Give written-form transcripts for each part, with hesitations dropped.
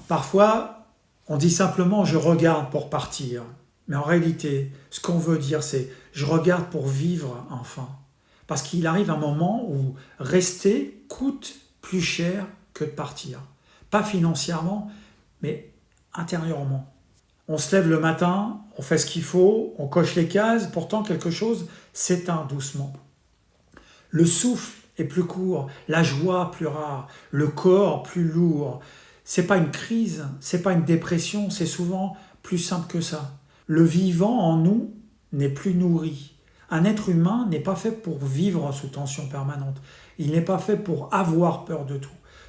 Parfois, on dit simplement « je regarde pour partir ». Mais en réalité, ce qu'on veut dire, c'est « je regarde pour vivre enfin ». Parce qu'il arrive un moment où rester coûte plus cher que de partir. Pas financièrement, mais intérieurement. On se lève le matin, on fait ce qu'il faut, on coche les cases, pourtant quelque chose s'éteint doucement. Le souffle est plus court, la joie plus rare, le corps plus lourd. C'est pas une crise, c'est pas une dépression, c'est souvent plus simple que ça. Le vivant en nous n'est plus nourri. Un être humain n'est pas fait pour vivre sous tension permanente. Il n'est pas fait pour avoir peur de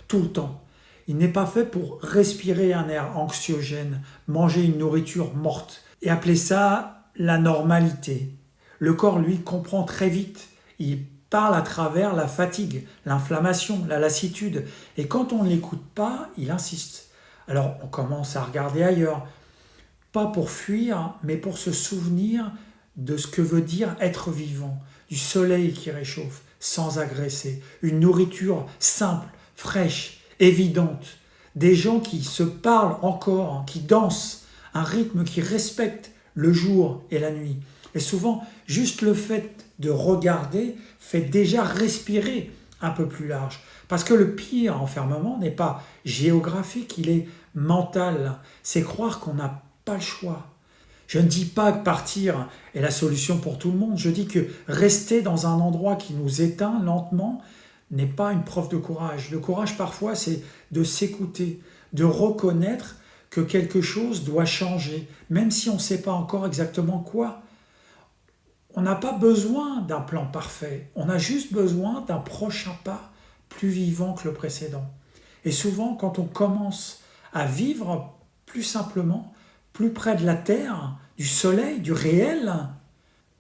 tout le temps. Il n'est pas fait pour respirer un air anxiogène, manger une nourriture morte et appeler ça la normalité. Le corps, lui, comprend très vite. Il parle à travers la fatigue, l'inflammation, la lassitude. Et quand on ne l'écoute pas, il insiste. Alors on commence à regarder ailleurs. Pas pour fuir, mais pour se souvenir de ce que veut dire être vivant, du soleil qui réchauffe, sans agresser, une nourriture simple, fraîche, évidente, des gens qui se parlent encore, qui dansent, un rythme qui respecte le jour et la nuit. Et souvent, juste le fait de regarder fait déjà respirer un peu plus large. Parce que le pire enfermement n'est pas géographique, il est mental. C'est croire qu'on n'a pas le choix. Je ne dis pas que partir est la solution pour tout le monde. Je dis que rester dans un endroit qui nous éteint lentement n'est pas une preuve de courage. Le courage, parfois, c'est de s'écouter, de reconnaître que quelque chose doit changer, même si on ne sait pas encore exactement quoi. On n'a pas besoin d'un plan parfait. On a juste besoin d'un prochain pas plus vivant que le précédent. Et souvent, quand on commence à vivre plus simplement, plus près de la terre, du soleil, du réel,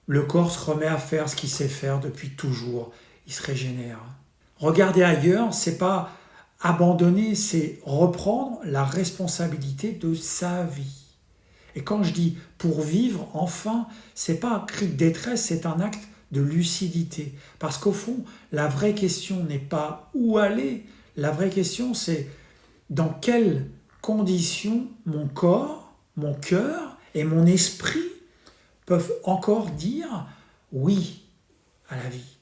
le corps se remet à faire ce qu'il sait faire depuis toujours. Il se régénère. Regarder ailleurs, c'est pas abandonner, c'est reprendre la responsabilité de sa vie. Et quand je dis pour vivre, enfin, c'est pas un cri de détresse, c'est un acte de lucidité. Parce qu'au fond, la vraie question n'est pas où aller, la vraie question c'est dans quelles conditions mon corps, mon cœur et mon esprit peuvent encore dire oui à la vie.